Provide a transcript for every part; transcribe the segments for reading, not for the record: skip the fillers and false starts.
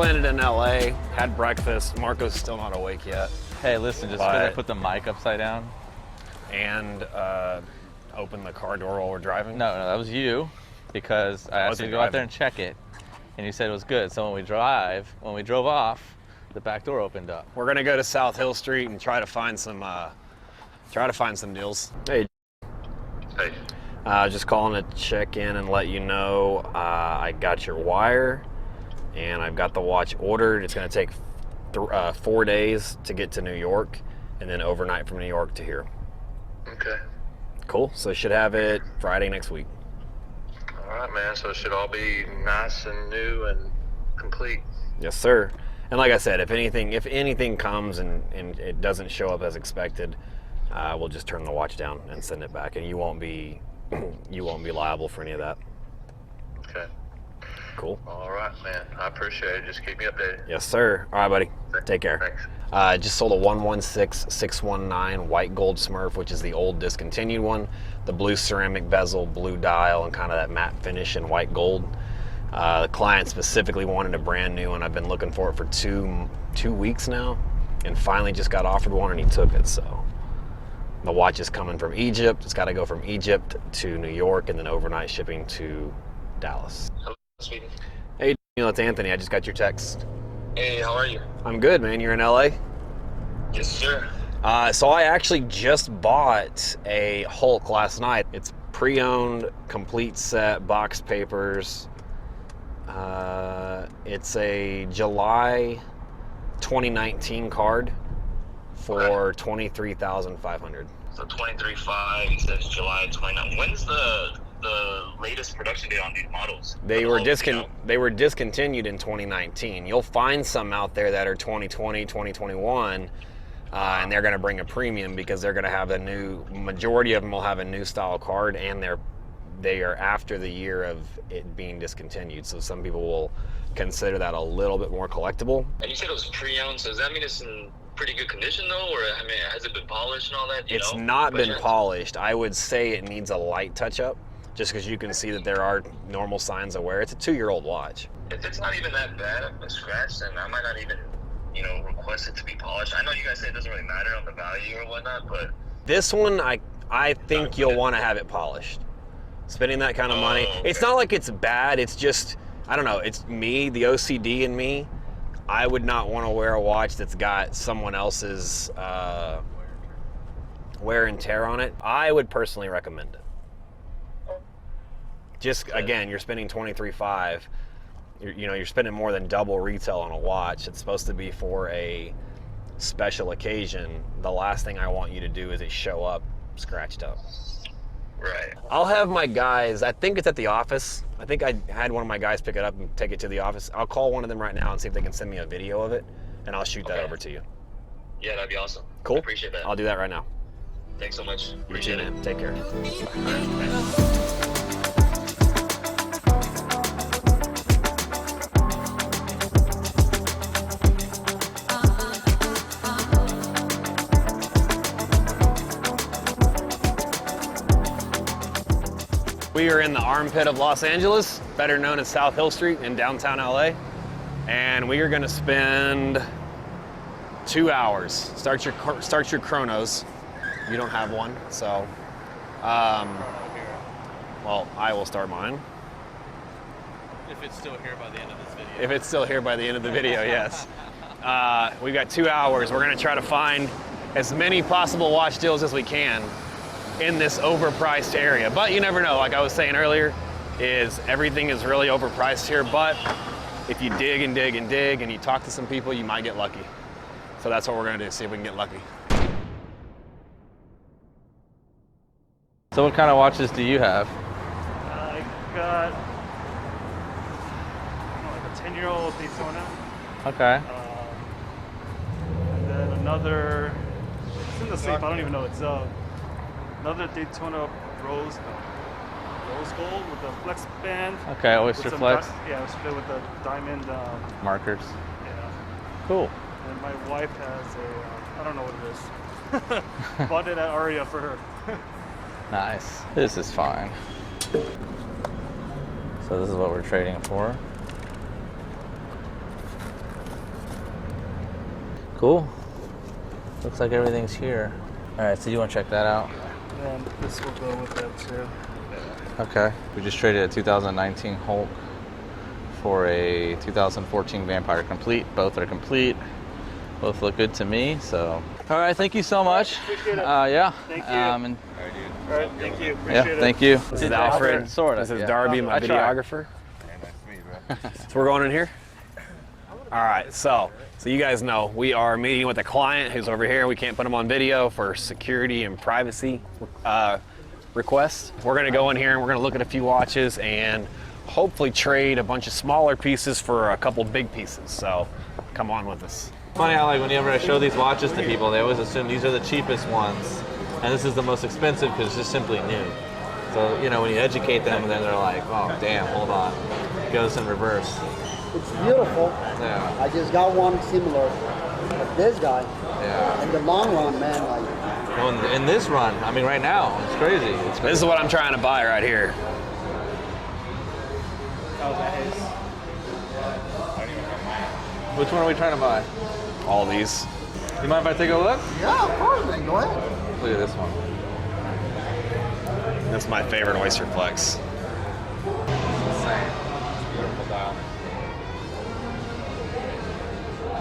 landed in LA, had breakfast. Marco's still not awake yet. Hey, listen, just gonna put the mic upside down. And open the car door while we're driving? No, that was you, because I asked you to go out there and check it, and you said it was good. So when we drove off, the back door opened up. We're gonna go to South Hill Street and try to find some deals. Hey. Hey. Just calling to check in and let you know I got your wire, and I've got the watch ordered. It's gonna take 4 days to get to New York, and then overnight from New York to here. Okay. Cool. So should have it Friday next week. All right, man. So it should all be nice and new and complete. Yes, sir. And like I said, if anything comes and it doesn't show up as expected, we'll just turn the watch down and send it back, and you won't be liable for any of that. Okay. Cool. All right, man. I appreciate it. Just keep me updated. Yes, sir. All right, buddy. Take care. Thanks. Just sold a 116619 white gold Smurf, which is the old discontinued one. The blue ceramic bezel, blue dial, and kind of that matte finish in white gold. The client specifically wanted a brand new one. I've been looking for it for two weeks now, and finally just got offered one, and he took it. So the watch is coming from Egypt. It's got to go from Egypt to New York, and then overnight shipping to Dallas. Hello, sweetie. Hey, Daniel, it's Anthony. I just got your text. Hey, how are you? I'm good, man. You're in LA? Yes, sir. So I actually just bought a Hulk last night. It's pre-owned, complete set, box papers. It's a July 2019 card for $23,500. So 23.5. He says July 29. When's the latest production date on these models? They were discontinued in 2019. You'll find some out there that are 2020, 2021. And they're going to bring a premium because they're going to have majority of them will have a new style card, and they are after the year of it being discontinued. So some people will consider that a little bit more collectible. And you said it was pre-owned, so does that mean it's in pretty good condition though? Or I mean, has it been polished and all that? It's not been polished. I would say it needs a light touch up, just because you can see that there are normal signs of wear. It's a 2-year-old watch. If it's not even that bad of a scratch, then I might not even request it to be polished. I know you guys say it doesn't really matter on the value or whatnot, but this one, I think you'll want to have it polished. Spending that kind of money. Okay. It's not like it's bad, it's just, I don't know, it's me, the OCD in me. I would not want to wear a watch that's got someone else's wear and tear on it. I would personally recommend it. Just, again, you're spending $23,500. You're spending more than double retail on a watch. It's supposed to be for a special occasion. The last thing I want you to do is it show up scratched up. right. I'll have my guys, I think it's at the office. I think I had one of my guys pick it up and take it to the office. I'll call one of them right now and see if they can send me a video of it, and I'll shoot that over to you. Yeah, that'd be awesome. Cool. I appreciate that. I'll do that right now. Thanks so much. You too, Appreciate it. man. Take care. We are in the armpit of Los Angeles, better known as South Hill Street in downtown LA. And we are gonna spend 2 hours. Start your chronos. You don't have one, so. Well, I will start mine. If it's still here by the end of this video. If it's still here by the end of the video, yes. We've got 2 hours. We're gonna try to find as many possible watch deals as we can in this overpriced area. But you never know, like I was saying earlier, everything is really overpriced here, but if you dig and dig and dig and you talk to some people, you might get lucky. So that's what we're gonna do, see if we can get lucky. So what kind of watches do you have? I got like a 10-year-old Daytona. Okay. And then another, it's in the safe, I don't even know, it's another Daytona rose gold with the flex band. Okay, Oyster Flex. Yeah, Oyster with the diamond Markers. yeah. Cool. And my wife has a, I don't know what it is. Bought it at Aria for her. Nice. This is fine. So this is what we're trading for. Cool. Looks like everything's here. All right, so you want to check that out? And this will go with that too. Okay. We just traded a 2019 Hulk for a 2014 Vampire Complete. Both are complete. Both look good to me, so. All right, thank you so much. Appreciate it. Yeah. Thank you. And All right, thank you. Appreciate yeah, it. thank you. This is Alfred. Sort of. This is Darby, my videographer. So we're going in here? All right, so you guys know we are meeting with a client who's over here. We can't put him on video for security and privacy requests. We're gonna go in here and we're gonna look at a few watches and hopefully trade a bunch of smaller pieces for a couple big pieces. So come on with us. Funny how like whenever I show these watches to people, they always assume these are the cheapest ones, and this is the most expensive because it's just simply new. So you know when you educate them, then they're like, oh damn, hold on, it goes in reverse. It's beautiful. Yeah. I just got one similar of this guy. Yeah. In the long run, man, like. Well, in this run, I mean, right now, it's crazy. It's crazy. This is what I'm trying to buy right here. Oh, that is. Which one are we trying to buy? All these. You mind if I take a look? Yeah, of course, man. Go ahead. Look at this one. That's my favorite Oyster Flex. Beautiful dial.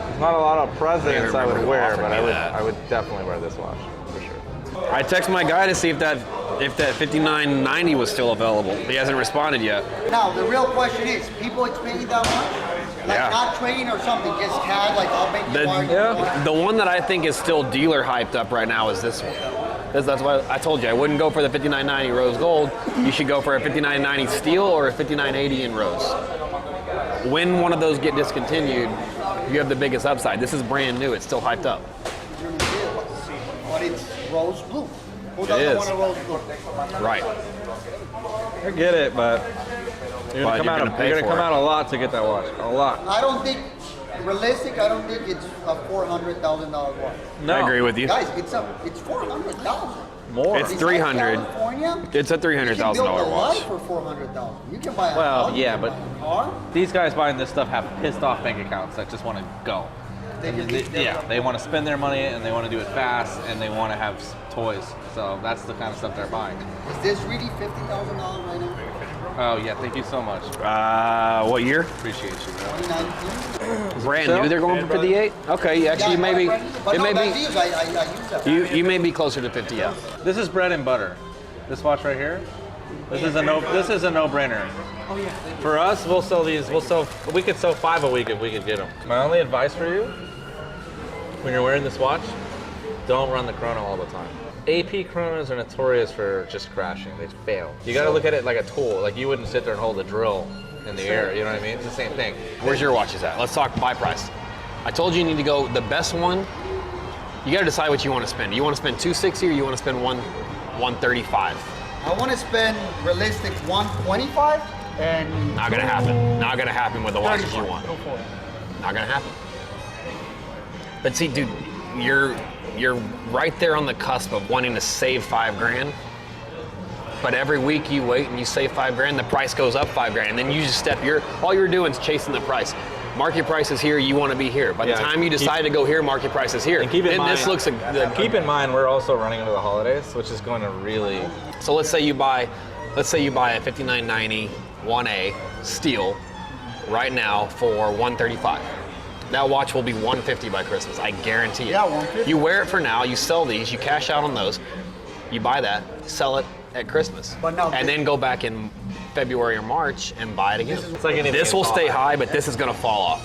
There's not a lot of presents I would wear, but I would definitely wear this watch for sure. I texted my guy to see if that 5990 was still available. He hasn't responded yet. Now, the real question is, people expecting that much? Like Yeah. not trading or something, just cash, like I'll make you buy. The one that I think is still dealer hyped up right now is this one. That's why I told you I wouldn't go for the 5990 rose gold. You should go for a 5990 steel or a 5980 in rose. When one of those get discontinued, you have the biggest upside. This is brand new. It's still hyped up. But it's rose blue. Who It doesn't is. want a rose blue? Right. I get it, but you're But gonna come out a lot to get that watch. A lot. I don't think, realistic, I don't think it's a $400,000 watch. No. I agree with you. Guys, it's $400,000. More. It's 300. California, It's a you can $300,000 build a watch. life for $400,000. You can buy a Well, house, yeah, you can but- buy a car. These guys buying this stuff have pissed off bank accounts that just want to go. They want to spend their money and they want to do it fast and they want to have toys. So that's the kind of stuff they're buying. Is this really $50,000 right now? Oh yeah, thank you so much. What year? Appreciate you, bro. 2019? Brand new. They're going for 58. Okay, actually, Yeah, maybe but it no, may that's be. used. I use that. You may be closer to 50. Yeah. This is bread and butter. This watch right here. This is a no-brainer. Oh yeah. For us, we'll sell these. We could sell 5 a week if we could get them. My only advice for you, when you're wearing this watch, don't run the chrono all the time. AP chronos are notorious for just crashing. They fail. You got to look at it like a tool. Like you wouldn't sit there and hold a drill in the air. You know what I mean? It's the same thing. Where's your watches at? Let's talk buy price. I told you need to go the best one. You got to decide what you want to spend. You want to spend $260 or you want to spend $135? I want to spend realistic $125 and Not gonna happen. Not gonna happen with the watches you want. Go for it. Not gonna happen. But see, dude, you're right there on the cusp of wanting to save $5,000. But every week you wait and you save $5,000, the price goes up $5,000, and then you just all you're doing is chasing the price. Market price is here, you want to be here. By the time you decide to go here, market price is here. And keep in mind, this looks keep in mind we're also running into the holidays, which is going to really. So let's say you buy a 5990 1A steel right now for $135. That watch will be $150 by Christmas. I guarantee it. Yeah, $150. You wear it for now. You sell these. You cash out on those. You buy that. Sell it at Christmas. But now and then go back in February or March and buy it again. It's like anything This will in stay fall. high, but this is going to fall off.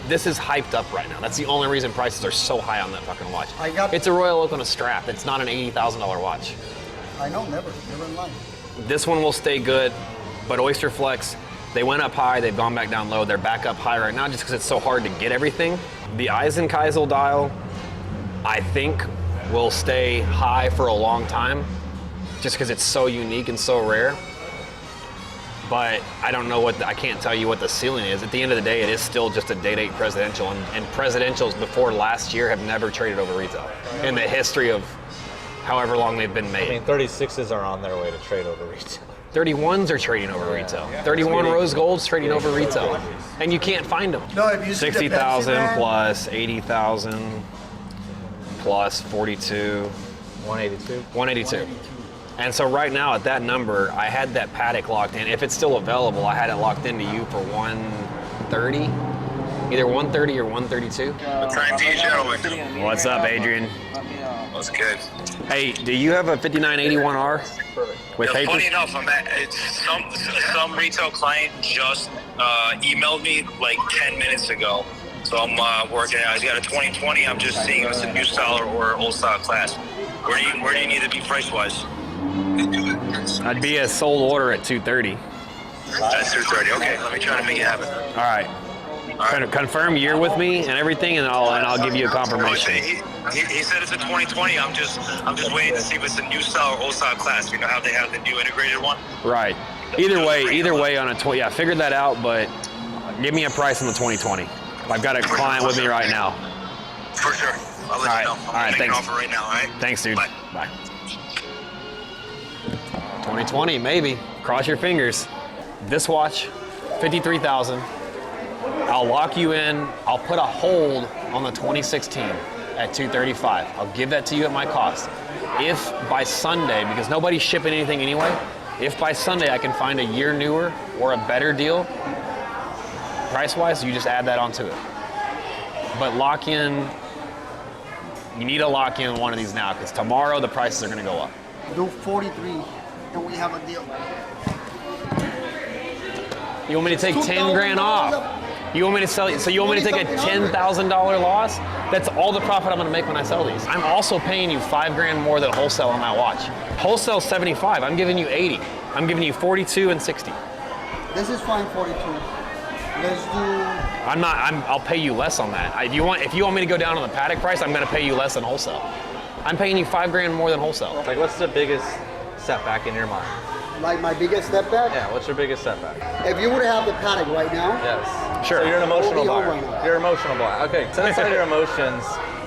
This is hyped up right now. That's the only reason prices are so high on that fucking watch. It's a Royal Oak on a strap. It's not an $80,000 watch. I know, never in life. This one will stay good, but Oyster Flex, they went up high, they've gone back down low, they're back up high right now just because it's so hard to get everything. The Eisenkeisel dial, I think, will stay high for a long time just because it's so unique and so rare. But I don't know I can't tell you what the ceiling is. At the end of the day, it is still just a day-date presidential, and presidentials before last year have never traded over retail in the history of however long they've been made. I mean, 36s are on their way to trade over retail. 31s are trading over retail. 31 rose golds trading over retail, and you can't find them. No, if you see the 60,000 Pepsi man- plus 80,000 plus 42, 182. 182. And so right now at that number, I had that paddock locked in. If it's still available, I had it locked into you for 130, either 130 or 132. Timepiece Gentleman. What's up, Adrian? What's good? Hey, do you have a 5981R with Funny papers? enough, some retail client just emailed me like 10 minutes ago. So I'm working. I got a 2020. I'm just seeing if it's a new style or old style class. Where do you need to be price wise? I'd be a sold order at 230. That's 230. Okay, let me try to make it happen. All right. Confirm year with me and everything, and I'll give you a confirmation. He said it's a 2020. I'm just waiting to see if it's a new style or old style class. You know how they have the new integrated one? Right. Either way on a 20. Yeah, figured that out, but give me a price on the 2020. I've got a client with me right now. For sure. I'll let you know. I'm gonna make an thanks. offer right now. All right. Thanks, dude. Bye. Bye. 2020, maybe. Cross your fingers. This watch, 53,000. I'll lock you in. I'll put a hold on the 2016 at 235. I'll give that to you at my cost. If by Sunday, because nobody's shipping anything anyway, if by Sunday I can find a year newer or a better deal, price-wise, you just add that onto it. But lock in, you need to lock in one of these now, because tomorrow the prices are going to go up. Do 43, and we have a deal. You want me to take 10 grand off? You want me to sell? So you want me to take a $10,000 loss? That's all the profit I'm going to make when I sell these. I'm also paying you 5 grand more than wholesale on that watch. Wholesale 75. I'm giving you 80. I'm giving you 42 and 60. This is fine, 42. Let's do. I'll pay you less on that. If you want me to go down on the paddock price, I'm going to pay you less than wholesale. I'm paying you 5 grand more than wholesale. Like, what's the biggest setback in your mind? Like my biggest step back? Yeah, what's your biggest setback? If you would have the paddock right now, Yes. Sure. So you're an emotional We'll be buyer. home right now. You're an emotional buyer. Okay, set aside your emotions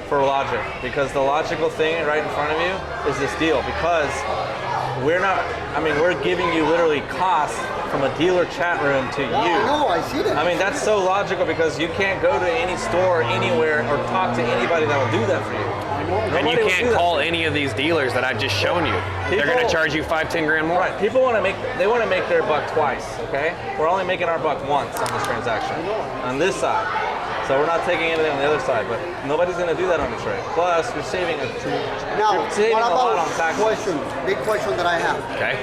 for logic, because the logical thing right in front of you is this deal. Because we're giving you literally costs from a dealer chat room to you. I know, I see that. I mean, that's so logical, because you can't go to any store anywhere or talk to anybody that will do that for you. And you Nobody will do can't that call for you. any of these dealers that I've just shown you. They're People- going to charge you 5-10 grand more. Right, people want to make their buck twice, okay? We're only making our buck once on this transaction, on this side. So we're not taking anything on the other side, but nobody's going to do that on the trade. Plus, you're saving Now, you're saving what a lot about on taxes. big question that I have. Okay.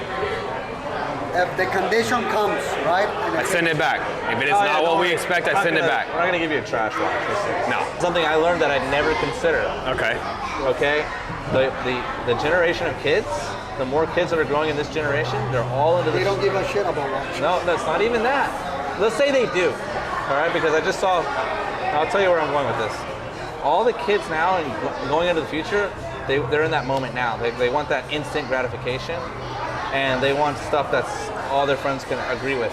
If the condition comes, right? And I send it back. If it is Oh, yeah, not what don't we worry. expect, I We're not send it gonna- back. We're not going to give you a trash watch. No. Something I learned that I'd never considered. Okay. Okay, the generation of kids, the more kids that are growing in this generation, they're all into They this. don't give a shit about watch. No, that's not even that. Let's say they do, all right? Because I just saw. I'll tell you where I'm going with this. All the kids now and going into the future, they're in that moment now. They want that instant gratification, and they want stuff that's all their friends can agree with.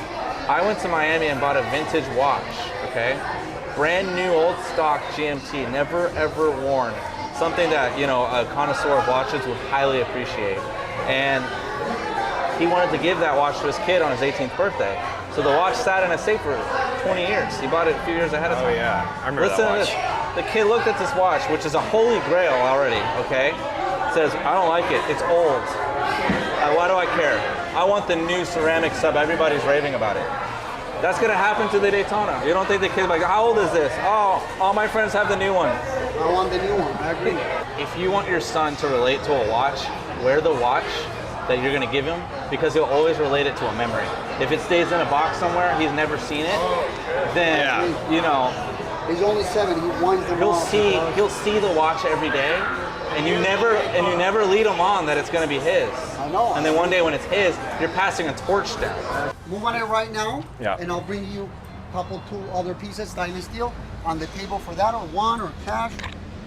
I went to Miami and bought a vintage watch. Okay, brand new old stock GMT, never ever worn. Something that, you know, a connoisseur of watches would highly appreciate. And he wanted to give that watch to his kid on his 18th birthday. So the watch sat in a safe for 20 years. He bought it a few years ahead of time. Oh yeah, I remember Listen that to watch. this. The kid looked at this watch, which is a holy grail already, okay? Says, I don't like it, it's old. Why do I care? I want the new ceramic sub, everybody's raving about it. That's gonna happen to the Daytona. You don't think the kid's like, how old is this? Oh, all my friends have the new one. I want the new one, I agree. If you want your son to relate to a watch, wear the watch that you're gonna give him, because he'll always relate it to a memory. If it stays in a box somewhere, he's never seen it, then, Yeah. you know, He's only 7, he winds them he'll off. see the watch every day, and you never lead him on that it's gonna be his. I know. And then one day when it's his, you're passing a torch down. Move on it right now, Yeah. and I'll bring you a couple, 2 other pieces, stainless steel, on the table for that, or one, or cash,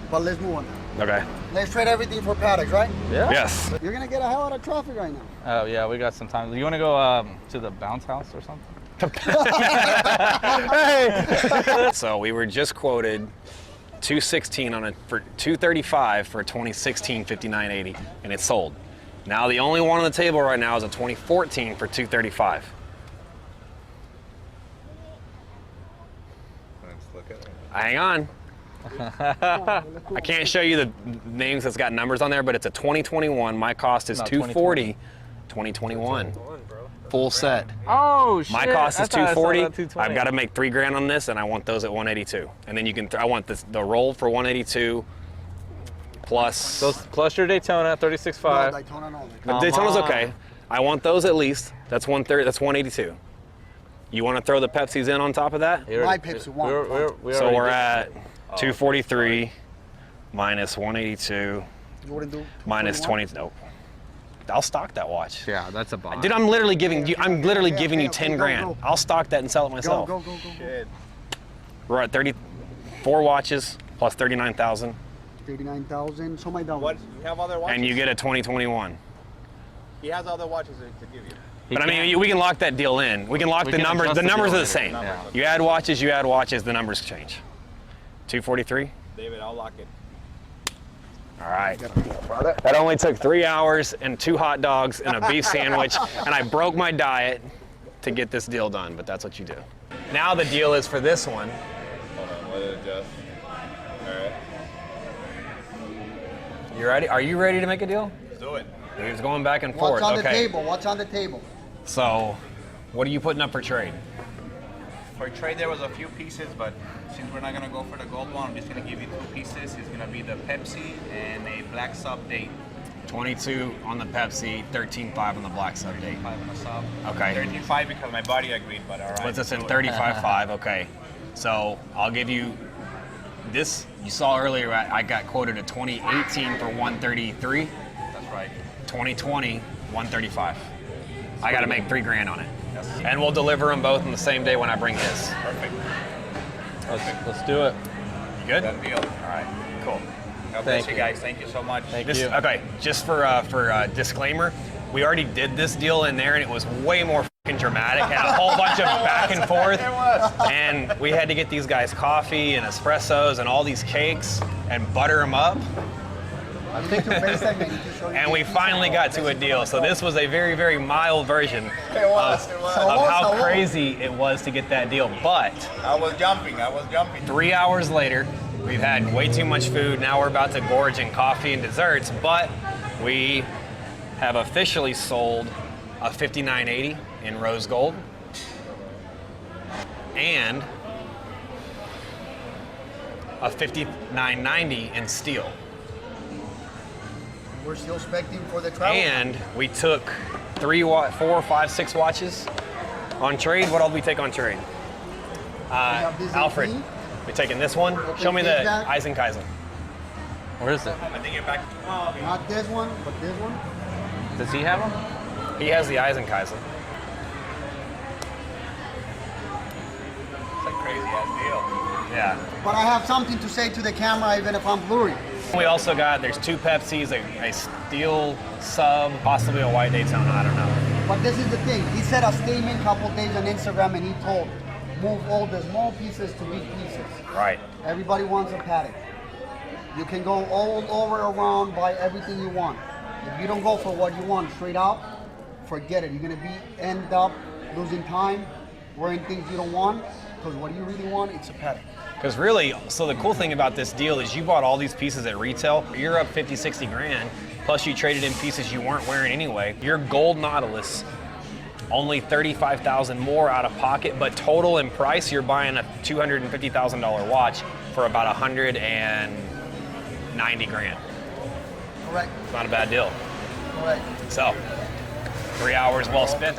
but let's move on now. Okay. Let's trade everything for paddocks, right? Yeah. Yes. You're gonna get a hell out of traffic right now. Oh yeah, we got some time. You wanna go to the bounce house or something? So we were just quoted 216 for 235 for a 2016 5980, and it's sold. Now the only one on the table right now is a 2014 for $235. Let's look at it. Hang on. I can't show you the names that's got numbers on there, but it's a 2021. My cost is $240. 2021. Full set. Oh shit! My cost is I thought I saw $240. that $220. I've got to make $3,000 on this, and I want those at $182. And then you can. I want the roll for $182 plus. Those plus your Daytona, 36.5. No, Daytona, no. The Daytona's okay. I want those at least. That's 130. That's $182. You want to throw the Pepsis in on top of that? My Pepsi one. So we're at 243 minus 182 You wouldn't do minus 21? 20. Nope. I'll stock that watch. Yeah, that's a buy. Dude, I'm literally giving you. I'm literally giving you okay, 10 go, grand. go. I'll stock that and sell it myself. Go. Shit. We're at 34 watches plus 39,000, 39,000. So my down. What? You have other watches? and you get a 2021. He has other watches to give you. But I mean, we can lock that deal in. We can lock We the can numbers. adjust The the numbers deal are the same. later. Yeah. You add watches. The numbers change. 243. David, I'll lock it. All right. That only took 3 hours and 2 hot dogs and a beef sandwich, and I broke my diet to get this deal done, but that's what you do. Now the deal is for this one. Hold on, let it adjust. All right. You ready? Are you ready to make a deal? Let's do it. He's going back and forth. What's on the Okay. table? What's on the table? So, what are you putting up for trade? For trade, there was a few pieces, but since we're not gonna go for the gold one, I'm just gonna give you 2 pieces. It's gonna be the Pepsi and a black sub date. 22 on the Pepsi, 13.5 on the black sub date. 5 on the sub. Okay. 13.5 because my body agreed, but all right. Puts us in do it. 35.5. Okay. So I'll give you this. You saw earlier I got quoted a 2018 for 133. That's right. 2020 135. I got to make $3,000 on it. And we'll deliver them both on the same day when I bring his. Perfect. Let's do it. You good? Done deal. All right. Cool. God Thank bless you you. guys. Thank you so much. Thank This, you. okay, just for disclaimer, we already did this deal in there, and it was way more fucking dramatic. Had a whole bunch of back and forth, and we had to get these guys coffee and espressos and all these cakes and butter them up, I need to FaceTime and to show you and the we pieces. finally got to a deal. So this was a very, very mild version It was. of how crazy it was to get that deal. But I was jumping. 3 hours later, we've had way too much food. Now we're about to gorge in coffee and desserts, but we have officially sold a 5980 in rose gold and a 5990 in steel. We're still expecting for the travel. And we took 4, 5, 6 watches on trade. What all did we take on trade? have this Alfred, 18. we taking this one. Show me the take that. Eisenkaiser. Where is it? I think you're back. Not this one, but this one. Does he have them? He has the Eisenkaiser. It's a crazy ass deal. Yeah. But I have something to say to the camera even if I'm blurry. We also got, there's 2 Pepsis, a steel sub, possibly a white Daytona, I don't know. But this is the thing. He said a statement a couple days on Instagram and he told, move all the small pieces to big pieces. Right. Everybody wants a paddock. You can go all over around, buy everything you want. If you don't go for what you want straight out, forget it. You're gonna end up losing time, wearing things you don't want, because what you really want, it's a paddock. Because really, so the cool thing about this deal is you bought all these pieces at retail, you're up 50, 60 grand, plus you traded in pieces you weren't wearing anyway. Your gold Nautilus, only 35,000 more out of pocket, but total in price, you're buying a $250,000 watch for about 190 grand. Correct. It's not a bad deal. Correct. So, 3 hours well spent.